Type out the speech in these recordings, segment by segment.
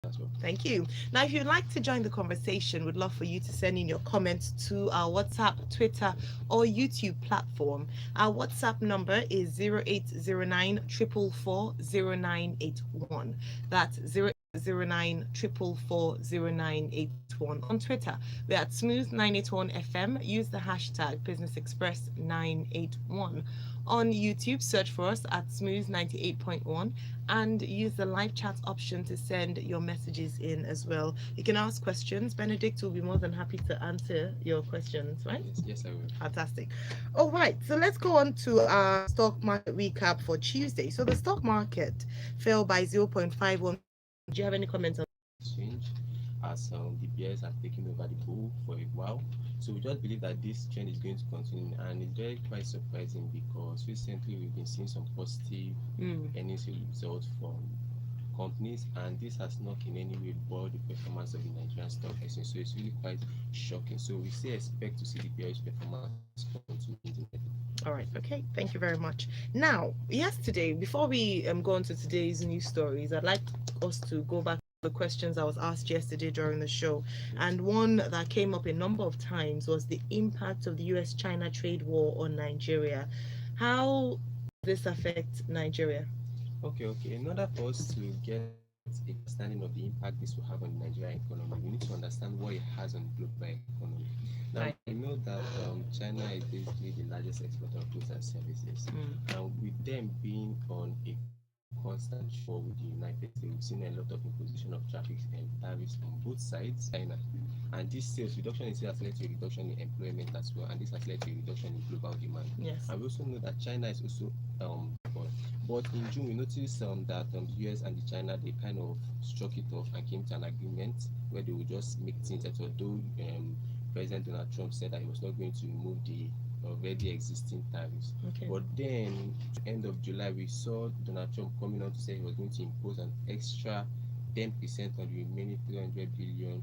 as well. Thank you. Now, if you'd like to join the conversation, we'd love for you to send in your comments to our WhatsApp, Twitter, or YouTube platform. Our WhatsApp number is 0809 444 0981. That's 09 444 0981. On Twitter, we're at Smooth981FM. Use the hashtag Business Express 981. On YouTube, search for us at Smooth 98.1 and use the live chat option to send your messages in as well. You can ask questions. Benedict will be more than happy to answer your questions, right? Yes, I will. Fantastic. All right, so let's go on to our stock market recap for Tuesday. So the stock market fell by 0.51%. Do you have any comments on? Exchange, as the bears have taken over the bull for a while. So we just believe that this trend is going to continue, and it's very quite surprising because recently we've been seeing some positive earnings results from companies, and this has not in any way boiled the performance of the Nigerian stock exchange. So it's really quite shocking. So we still expect to see the bearish performance continue in the next. All right. Okay. Thank you very much. Now, yesterday, before we go on to today's news stories, I'd like us to go back to the questions I was asked yesterday during the show. And one that came up a number of times was the impact of the US-China trade war on Nigeria. How does this affect Nigeria? Okay. In order for us to get a clear understanding of the impact this will have on the Nigerian economy, we need to understand what it has on the global economy. Now, we Right. know that China is basically the largest exporter of goods and services, and with them being on a constant trade war with the United States, we've seen a lot of imposition of traffic and tariffs on both sides, China. And this sales reduction in sales has led to a reduction in employment as well, and this has led to a reduction in global demand. Yes. And we also know that China is also but in June, we noticed that the US and the China they kind of struck it off and came to an agreement where they would just make things better. Although President Donald Trump said that he was not going to remove the already existing tariffs. Okay. But then, to end of July, we saw Donald Trump coming out to say he was going to impose an extra 10% on the remaining 300 billion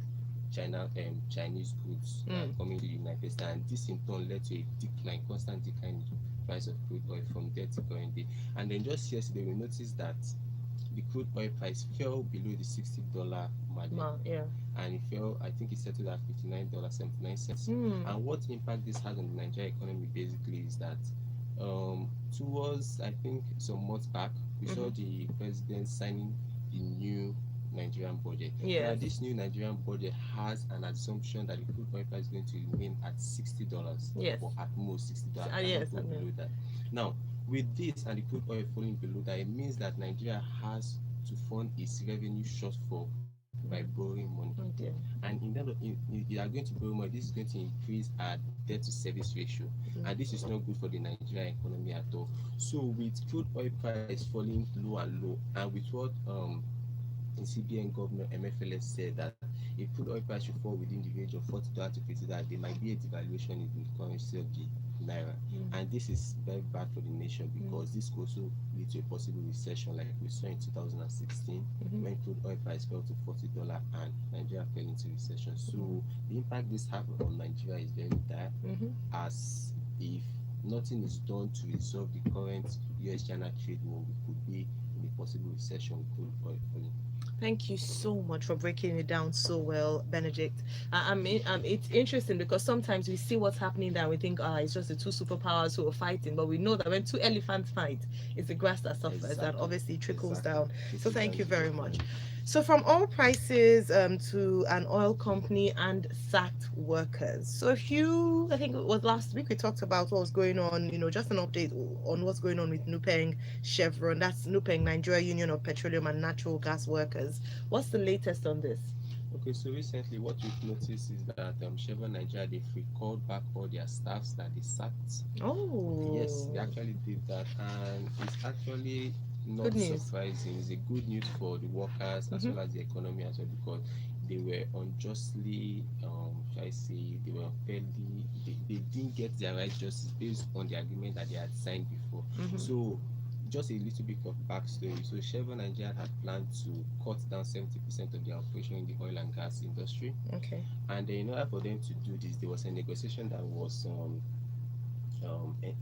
Chinese goods coming to the United States, and this in turn led to a decline, constant decline in the price of crude oil from there to current day. And then just yesterday, we noticed that the crude oil price fell below the $60 margin, Yeah. and it fell. I think it settled at $59.79. And what impact this has on the Nigerian economy basically is that towards I think some months back, we saw the president signing the new Nigerian budget. Now, Yes. this new Nigerian budget has an assumption that the crude oil price is going to remain at $60, Yes. or at most $60, Yes. cannot go below that. Now, with this and the crude oil falling below that, it means that Nigeria has to fund its revenue shortfall by borrowing money. Okay. And in that, you are going to borrow money, this is going to increase our debt to service ratio, and this is not good for the Nigerian economy at all. So with crude oil price falling low and low, and with what the CBN governor MFLS said that if crude oil price should fall within the range of $40 to $50, there might be a devaluation in the currency of the naira, and this is very bad for the nation because this could also lead to a possible recession like we saw in 2016 when crude oil price fell to $40 and Nigeria fell into recession. So the impact this have on Nigeria is very dire, as if nothing is done to resolve the current US-China trade war, we could be in a possible recession with crude oil falling. Thank you so much for breaking it down so well, Benedict. It's interesting because sometimes we see what's happening there and we think, it's just the two superpowers who are fighting, but we know that when two elephants fight, it's the grass that suffers, that obviously trickles down. So thank you very much. So from oil prices to an oil company and sacked workers. So I think it was last week we talked about what was going on, just an update on what's going on with Nupeng Chevron. That's Nupeng, Nigeria Union of Petroleum and Natural Gas Workers. What's the latest on this? Okay, so recently what we've noticed is that Chevron Nigeria they've recalled back all their staffs that they sacked. Oh, Yes, they actually did that, and it's actually not good news. surprising. It's a good news for the workers as well as the economy as well, because they were unjustly, shall I say, they were unfairly, they didn't get their right justice based on the agreement that they had signed before. So just a little bit of backstory. So Chevron Nigeria had planned to cut down 70% of their operation in the oil and gas industry. Okay. And in order for them to do this, there was a negotiation that was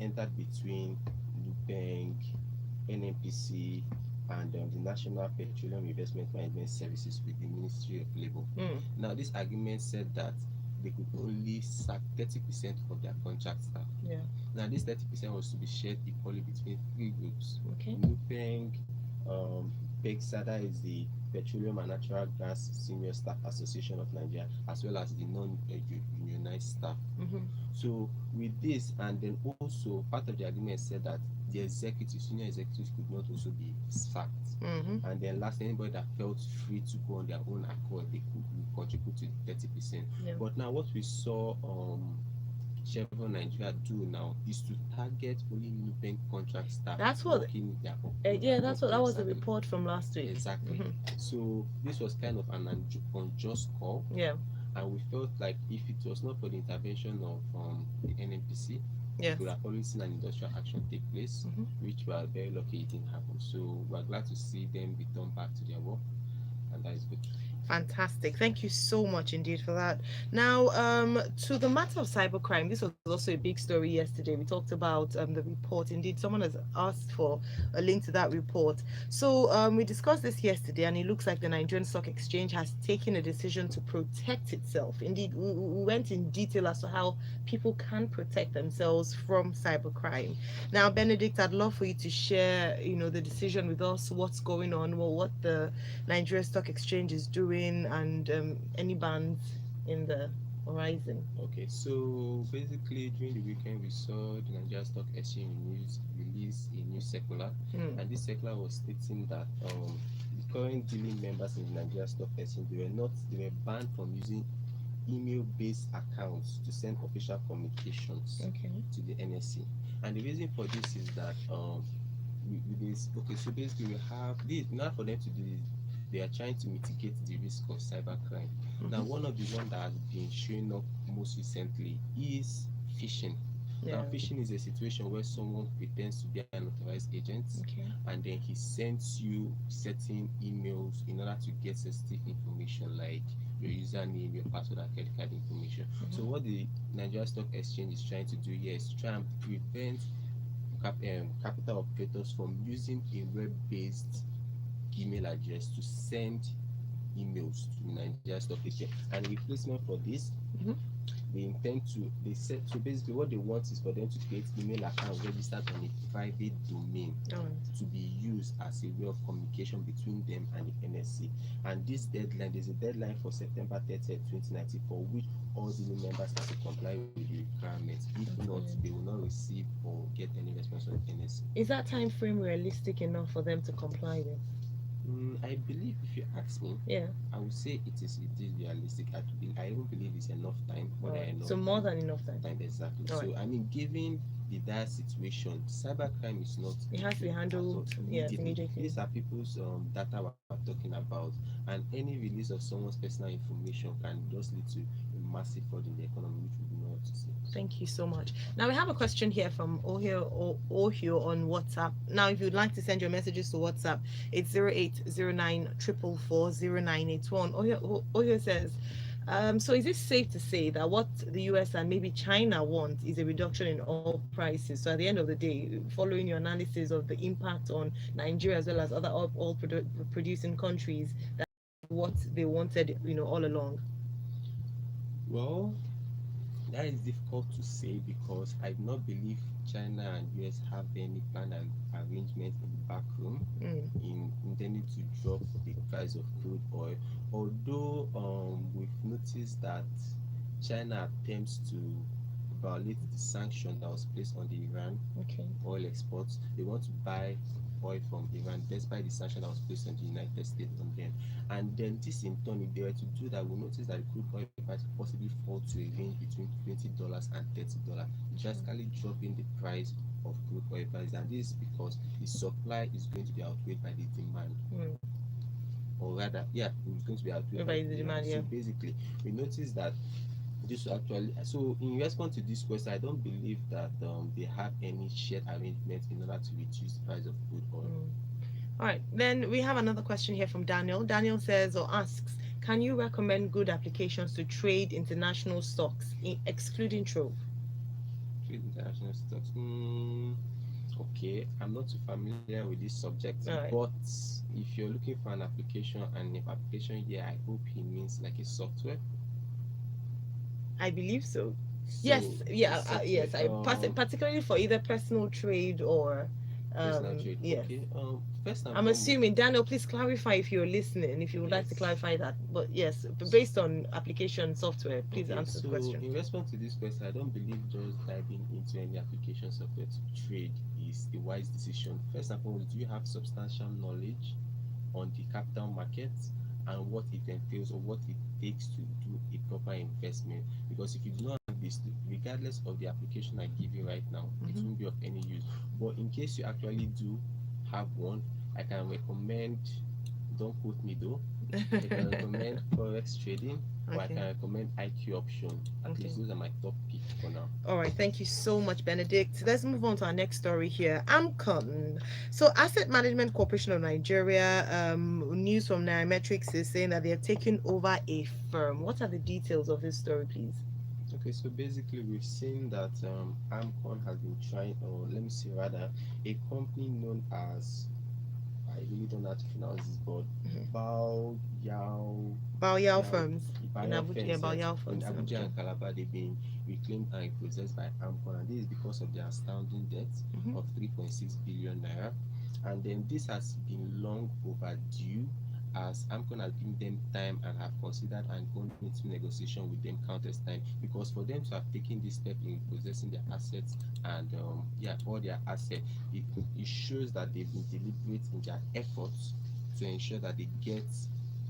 entered between Nupeng, NNPC, and the National Petroleum Investment Management Services with the Ministry of Labour. Now, this agreement said that they could only sack 30% of their contract staff. Yeah. Now, this 30% was to be shared equally between three groups. Okay. NUPENG, PEGSADA is the Petroleum and Natural Gas Senior Staff Association of Nigeria, as well as the non-unionized staff. So with this, and then also part of the agreement said that the executives, senior executives, could not also be sacked. And then last, anybody that felt free to go on their own accord, they could contribute to 30%. Yeah. But now what we saw Chevron Nigeria do now is to target only NUPENG contract staff. That's what. That was the report from last week. Exactly. So this was kind of an unjust call. Yeah. And we felt like if it was not for the intervention of the NNPC, yes, we would have probably seen an industrial action take place, which we are very lucky it didn't happen. So we're glad to see them return back to their work, and that is good. Fantastic. Thank you so much indeed for that. Now, to the matter of cybercrime, this was also a big story yesterday. We talked about the report. Indeed, someone has asked for a link to that report. So we discussed this yesterday, and it looks like the Nigerian Stock Exchange has taken a decision to protect itself. Indeed, we went in detail as to how people can protect themselves from cybercrime. Now, Benedict, I'd love for you to share, the decision with us, what's going on, what the Nigerian Stock Exchange is doing, and any bans in the horizon. Okay, so basically during the weekend we saw the Nigerian Stock Exchange release a new circular, and this circular was stating that the current dealing members in the Nigerian Stock Exchange they were banned from using email-based accounts to send official communications to the NSE. And the reason for this is that so basically we have this now for them to do this. They are trying to mitigate the risk of cybercrime. Now, one of the ones that has been showing up most recently is phishing. Yeah. Now, phishing is a situation where someone pretends to be an authorized agent, and then he sends you certain emails in order to get sensitive information like your username, your password, and credit card information. So, what the Nigerian Stock Exchange is trying to do here is to try and prevent capital operators from using a web-based email address to send emails to the Nigerian Stock Exchange. And replacement for this, so basically what they want is for them to create email accounts registered on a private domain to be used as a way of communication between them and the NSC. And this deadline, there's a deadline for September 30th, 2019, for which all dealing members have to comply with the requirements. If not, they will not receive or get any response from the NSC. Is that time frame realistic enough for them to comply with? I believe, if you ask me, I would say it is realistic. I don't believe it's enough time. So more than enough time. Exactly. So I mean, given the dire situation, cybercrime is not. It has to be handled immediately. These are people's data we're talking about, and any release of someone's personal information can just lead to a massive fraud in the economy, which we do not want to see. Thank you so much. Now we have a question here from Ohu on WhatsApp. Now, if you'd like to send your messages to WhatsApp, it's 0809 444 0981. Ohu says, so is it safe to say that what the US and maybe China want is a reduction in oil prices? So at the end of the day, following your analysis of the impact on Nigeria as well as other oil producing countries, that's what they wanted, all along? Well, that is difficult to say because I do not believe China and US have any planned arrangement in the back room intending to drop the price of crude oil. Although we've noticed that China attempts to violate the sanction that was placed on the Iran oil exports. They want to buy oil from Iran despite the sanction that was placed on the United States on them. And then this in turn, if they were to do that, we'll notice that the crude oil price will possibly fall to a range between $20 and $30, drastically dropping the price of crude oil price. And this is because the supply is going to be outweighed by the demand. Or rather, it's going to be outweighed by the demand. So basically, we notice that this actually, so in response to this question, I don't believe that they have any shared arrangement in order to reduce the price of crude oil. All right, then we have another question here from Daniel. Daniel says or asks, can you recommend good applications to trade international stocks, excluding Trove? Trade international stocks. Okay, I'm not too familiar with this subject, All right. but if you're looking for an application and if application here, I hope he means like a software. I believe so. Yes, So a yeah, software, yes. Particularly for either personal trade or, personal trade. yes. Okay. First and I'm foremost, assuming, Daniel, please clarify if you're listening, if you would like to yes. clarify that. But yes, based on application software, please Okay, answer the so question. in response to this question, I don't believe just diving into any application software to trade is the wise decision. First and foremost, do you have substantial knowledge on the capital markets and what it entails or what it takes to do a proper investment? Because if you do not have this, regardless of the application I give you right now, it Mm-hmm. won't be of any use. But in case you actually do have one, I can recommend, don't quote me though, I can recommend forex trading, or I Okay. can recommend IQ option. At Okay. least those are my top pick for now. All right, thank you so much, Benedict. Let's move on to our next story here. AMCON. So, Asset Management Corporation of Nigeria, news from Nairametrics is saying that they are taking over a firm. What are the details of this story, please? Okay, so basically we've seen that AMCON has been trying, or let me say rather, a company known as, I really don't know how to pronounce this, but Mhm. Bao Yao Bao Yao Yao Firms in Bio Abuja. Yeah, Firms, Bao yes, Yao in Firms in Abuja Abuja. and Calabar, they've been reclaimed and repossessed by AMCON, and this is because of their astounding debt Hmm. of 3.6 billion naira. And then this has been long overdue, as AMCON has given them time and have considered and gone into negotiation with them countless time, because for them to have taken this step in possessing their assets and yeah, all their assets, it shows that they've been deliberate in their efforts to ensure that they get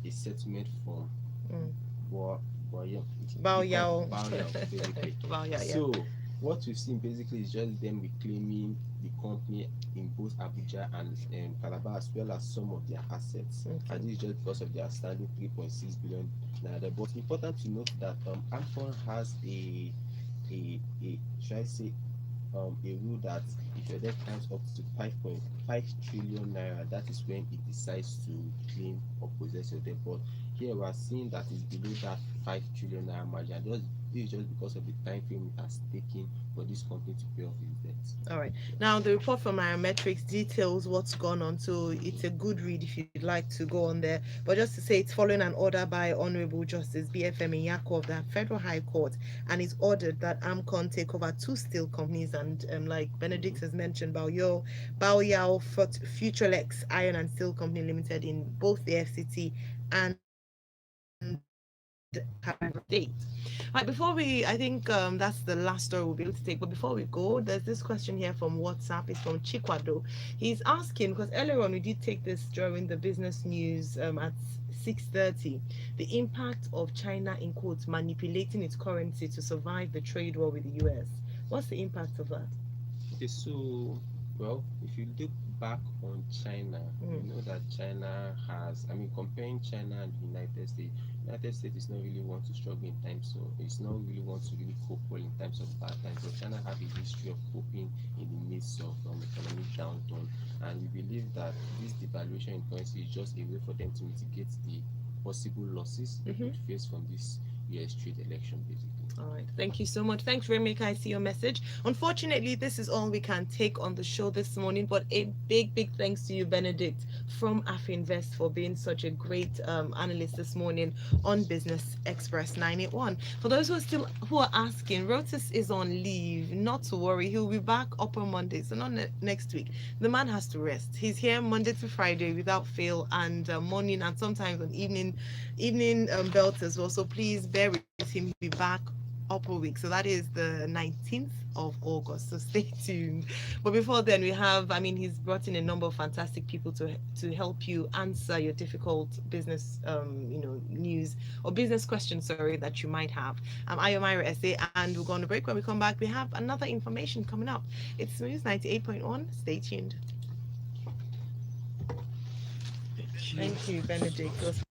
a settlement from Mm. Bo- Boyo, Bao the Yao. Bao, basically. Bao Yao, yeah. So what we've seen basically is just them reclaiming the company in both Abuja and Calabar, as well as some of their assets. Okay. And this is just because of their standing 3.6 billion naira. But important to note that AMCON has a should I say a rule that if your debt comes up to 5.5 trillion naira, that is when it decides to claim or possess your debt. But here we are seeing that it's below that 5 trillion naira margin. This is just because of the time frame it has taken for this company to pay off its debt. All right. Now, the report from Nairametrics details what's gone on, so it's Mhm. a good read if you'd like to go on there. But just to say, it's following an order by Honorable Justice BFM Inyako of the Federal High Court, and it's ordered that AMCON take over two steel companies, and like Benedict Mhm. has mentioned, Bao Yao Futurex Iron and Steel Company Limited in both the FCT and Calabar State. Right, before we, I think that's the last story we'll be able to take. But before we go, there's this question here from WhatsApp. It's from Chikwado. He's asking, because earlier on we did take this during the business news at 6:30, the impact of China in quotes manipulating its currency to survive the trade war with the US. What's the impact of that? Okay, so well, if you look back on China, we Mm, know that China has, I mean, comparing China and the United States is not really one to struggle in times, so it's not really one to really cope well in times of bad times. But China have a history of coping in the midst of economic downturn, and we believe that this devaluation in currency is just a way for them to mitigate the possible losses they mm-hmm. could face from this US trade election, basically. All right. Thank you so much. Thanks, Remy. I see your message. Unfortunately, this is all we can take on the show this morning, but a big, big thanks to you, Benedict, from Afrinvest for being such a great analyst this morning on Business Express 981. For those who are asking, Rotis is on leave. Not to worry. He'll be back up on Monday, so not next week. The man has to rest. He's here Monday to Friday without fail, and morning and sometimes on evening belt as well. So please bear with him. He'll be back upper week. So that is the 19th of August. So stay tuned. But before then, we have, I mean, he's brought in a number of fantastic people to help you answer your difficult business, news or business questions, sorry, that you might have. I'm Ayo Mairo Ese, and we're going to break. When we come back, we have another information coming up. It's Smooth 98.1. Stay tuned. Thank you. Thank you, Benedict. It was